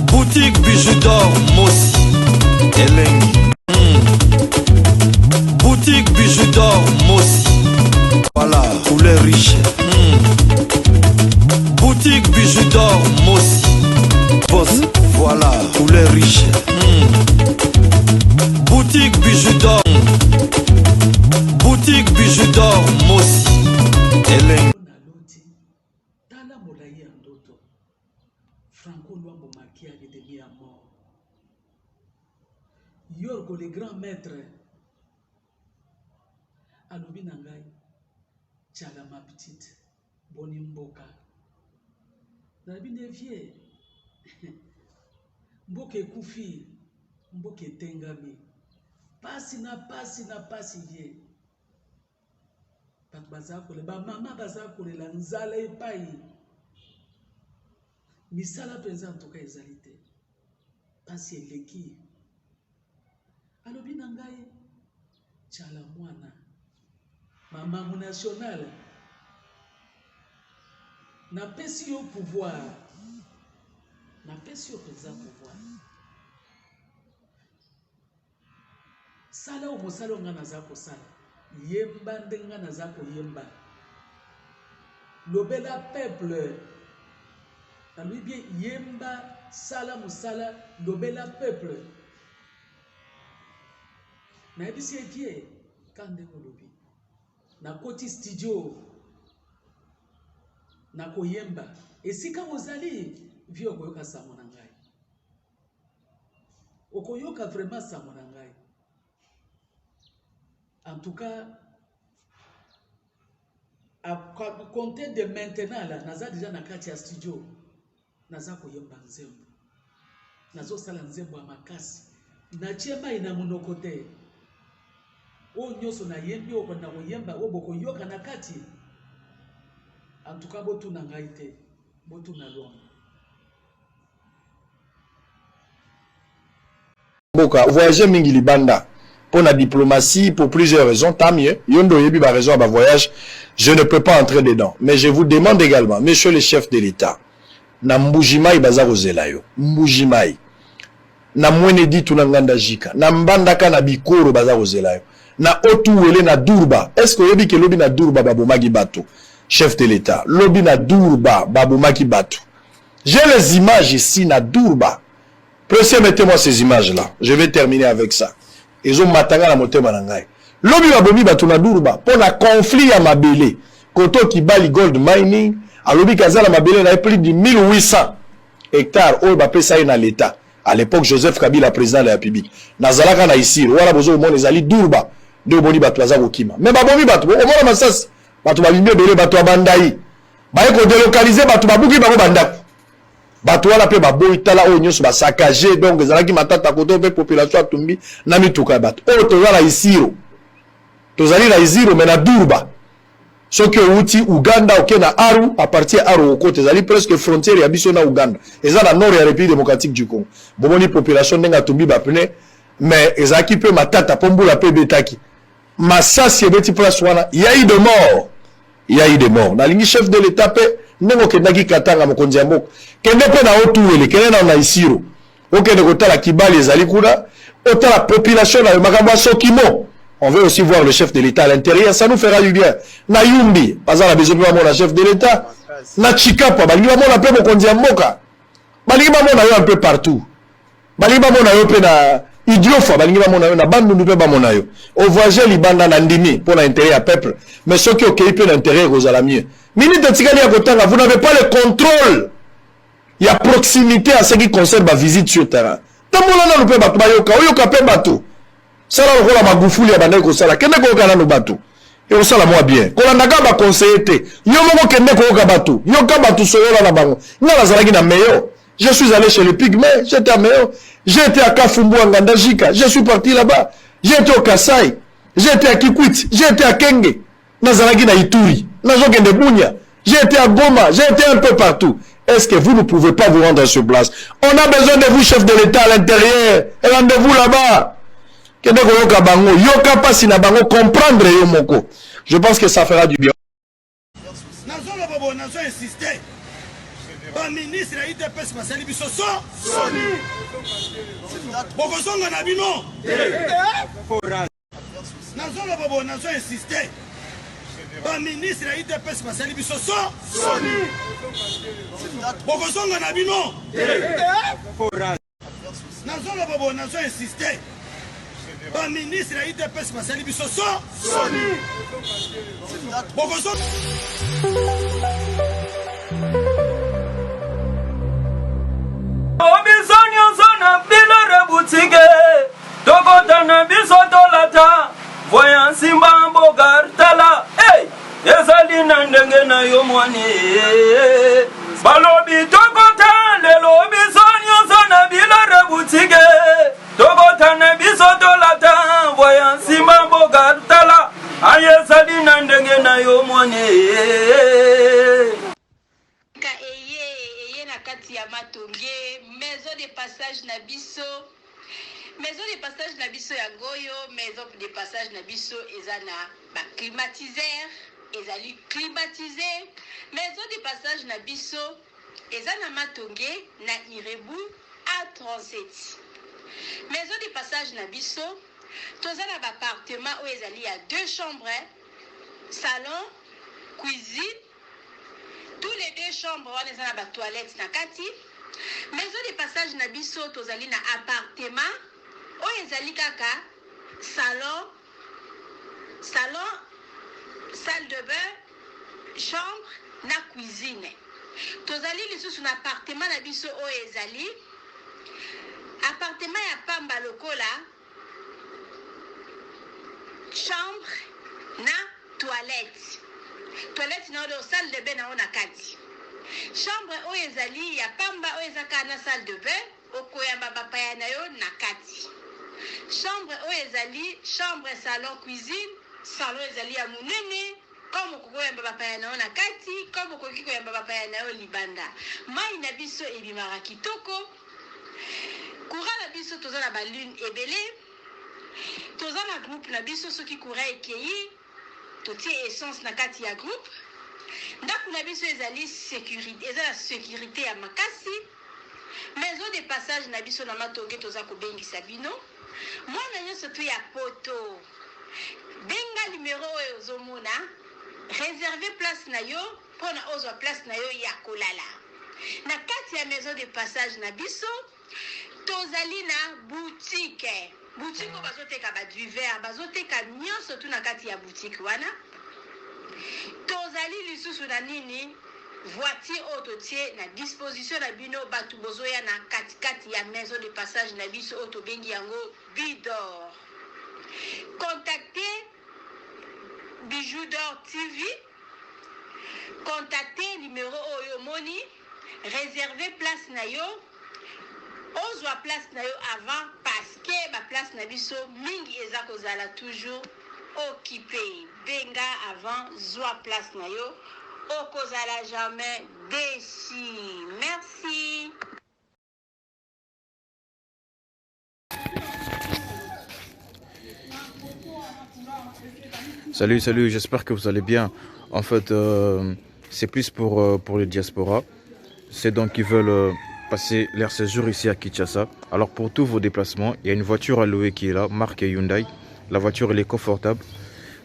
Boutique bijoux d'or Mossi Elengi. Boutique bijoux d'or Mossi. Voilà, couleur riche. Boutique bijoux d'or Mossi. Boss, voilà, couleur riche. Boutique bijoux d'or. Boutique bijoux d'or Mossi Elengi. Franco Luambo Makiage de vie à mort. Yorgo le grand maître. Alobi Nangai. Tchala ma petite. Boni Mboka. Nabi Nevie. Mboke Koufi. Mboke Tengami. Pasi vie. Pat bazakole. Ba mama bazakole la nzala epai. Misala penza en tout cas ezalité. Pasi eleki. Alobi Nangai. Tchala mwana. Maman nationale. Na pesi yo pouvoir. Na pesi yo pesa pouvoir. Sala o mosalo nga nazako sala. Yemba ndenga nazako yemba. Lobela peuple. Lui bien yemba sala musala lobela peuple. Na ebisi ekie kande kolobi. Na koti studio. Na koyemba. Esika ozali vi okoyoka sango na ngai. Okoyoka vraiment sango na ngai. En tout cas, à compter de maintenant là, naza déjà na kati ya studio. Naza koyemba nzembo. Nazo sala nzembo ya makasi. Na chema ina monoko te. O nyoso na yembi o na koyemba o boko yoka na kati. En tout cas botu na ngai te. Botu na longa. Boka voyager mingi libanda pour la diplomatie pour plusieurs raisons, tant mieux. Yondo yebi ba raison à ba voyage, je ne peux pas entrer dedans. Mais je vous demande également, messieurs les chefs de l'État, na mbujimai bazaro zelayo, mbujimai. Na mwenedi tunanganda jika, na mbandaka na bikoro bazaro zelayo. Na otuwele na durba. Est-ce que yebi ke lobi na durba babomaki bato? Chef de l'État, lobi na durba babomaki bato. J'ai les images ici na durba. Pressez, mettez-moi ces images-là. Je vais terminer avec ça. Ils ont matanga la motema nangai. Lobi babomi bato na durba pour la conflit à mabele. Koto Kibali Gold Mining, à lobi kazala mabele na plus de 1800 hectares au bapé ça na l'État. À l'époque Joseph Kabila président de la République. Nazalaka na ici, wala bozo mo ezali durba. De boni bato baza kokima. Mais babomi bato, o mona masasi. Bato babimbe bele bato abandai. Ba ko délocaliser bato babuki bango bandako. Bato wala pe baboyi tala o nyonso ba saccager donc ezalaki matata koto pe population atumbi na mituka bato. O tozala isiro. Tozali na isiro mais na durba. Soki outi Uganda oke na Aru à partir Aru oko tozali presque frontière ya biso na Uganda. Eza na nord ya République démocratique du Congo. Bomoni population ndenga tumbi ba pene mais ezaki pe matata pombula pe betaki. Masasi ebeti place wana il y a eu de morts. Il y a eu des morts. Na lingi chef de l'État pe ndenge okendaki katanga mokonzi ya mboka kende pe na otuwele kende na isiro okende kotala Kibali ezali kuna otala population na makambo ya sokimo. On veut aussi voir le chef de l'État à l'intérieur, ça nous fera du bien. Na Yumbi baza na besoin de mon chef de l'État na Chikapa balingi ba mona pe mokonzi ya mboka balingi ba mona yo un peu partout balingi ba mona yo pe na Idiofa balingi ba mona yo na bandundu pe ba mona yo au voyager libanda na ndimi pour l'intérêt ya peuple mais ceux qui occupent l'intérêt aux mieux. Minute tikali ya kotanga, vous n'avez pas le contrôle. Il y a proximité à ce qui concerne ma visite sur terrain. Tamola na lupe batu bayoka, oyoka pe batu. Sala lokola magufuli ya bandai ko sala, kende ko yoka na no batu. Et on sala moi bien. Kolandaka ba conseiller te. Yo moko kende ko yoka batu. Yoka batu soyola na bango. Ngala zalaki na meyo. Je suis allé chez les Pygmées, j'étais à Meyo. J'ai été à Kafumbu en Gandajika, je suis parti là-bas. J'ai été au Kassai, j'ai été à Kikwit, j'ai été à Kenge. Nazalaki na Ituri, Nazokende Bunya. J'ai été à Goma, j'ai été un peu partout. Est-ce que vous ne pouvez pas vous rendre sur place? On a besoin de vous, chef de l'État, à l'intérieur. Et rendez-vous là-bas. Comprendre Yomoko. Je pense que ça fera du bien. ba ministre ya IDPS basali biso soni bokozonga na bino nazoloba bo nazo insiste ba ministre ya IDPS basali biso soni bokozonga na bino nazoloba bo nazo insiste ba ministre ya IDPS basali biso soni bokozonga Obisonyo zona bilore boutique Tokotana bisotolata Voyant simba mbogartala Hey! Ezali na ndenge na yo mwane Balobi tokota lelo obisonyo zona bilore boutique Tokotana bisotolata Voyant simba mbogartala Ezali na ndenge na yo mwane ya matonge maison de passage na biso ya ngoyo maison de passage na biso ezana ba climatiseur ezali climatisé maison de passage na biso ezana matonge na Irebu A37 maison de passage na biso tozana ba appartement où ezali ya 2 chambres salon cuisine. Tous les 2 chambres, on est dans la toilette na kati. Maison de passage na biso tozali na appartement. O ezali kaka salon, salle de bain, chambre na cuisine. Tozali lisusu na appartement na biso o ezali appartement ya pamba lokola chambre na toilette. Toilette na odo salle de bain na ona kati. Chambre o ezali ya pamba o ezaka na salle de bain okoyamba bapaya na yo na kati. Chambre o ezali chambre salon cuisine salon ezali ya munene comme kokoyamba bapaya na yo na kati comme koki koyamba bapaya na yo libanda. Mai na biso ebimaka kitoko. Courant na biso toza na balune ebele. Toza na groupe na biso soki courant ekei totie essence na kati ya groupe. Ndako na biso ezali sécurité, ezala sécurité ya makasi. Maison de passage na biso na matonge toza ko bengisa bino. Mwana nyonso to ya poto. Benga numéro oyo ozomona. Réserver place na yo pona ozwa place na yo ya kolala. Na kati ya maison de passage na biso tozali na boutique. Boutique bazoteka ba du verre, bazoteka nyonso tu na kati ya boutique wana. Tozali lisusu na nini voiture autotie na disposition na bino batu bozoya na kati ya maison de passage na biso auto bengi yango Bidor. Contactez Bijou d'Or TV. Contactez numéro oyo moni, réservez place na yo. Ozwa place na yo avant parce que ba place na biso mingi eza kozala toujours occupé. Benga avant zwa place na yo okozala jamais déçu. Merci. Salut, j'espère que vous allez bien. En fait, c'est plus pour les diasporas. C'est donc qui veulent passer leur séjour ici à Kinshasa. Alors pour tous vos déplacements, il y a une voiture à louer qui est là, marque Hyundai. La voiture elle est confortable,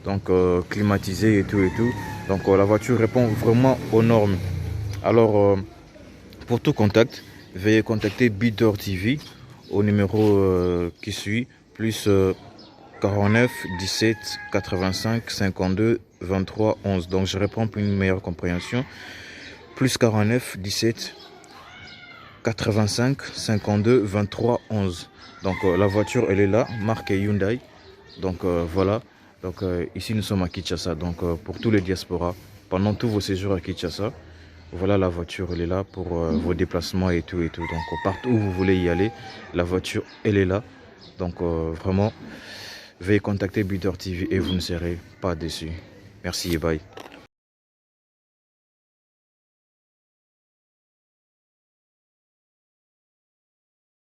donc climatisée et tout. Donc la voiture répond vraiment aux normes. Alors pour tout contact, veuillez contacter Bidor TV au numéro qui suit, plus 49 17 85 52 23 11. Donc je réponds pour une meilleure compréhension. Plus 49 17 85 52 23 11. Donc la voiture elle est là, marque Hyundai. Donc voilà. Donc ici nous sommes à Kinshasa. Donc pour tous les diasporas, pendant tous vos séjours à Kinshasa, voilà la voiture elle est là pour vos déplacements et tout. Donc partout où vous voulez y aller, la voiture elle est là. Donc vraiment, veuillez contacter Bidor TV et vous ne serez pas déçus. Merci et bye.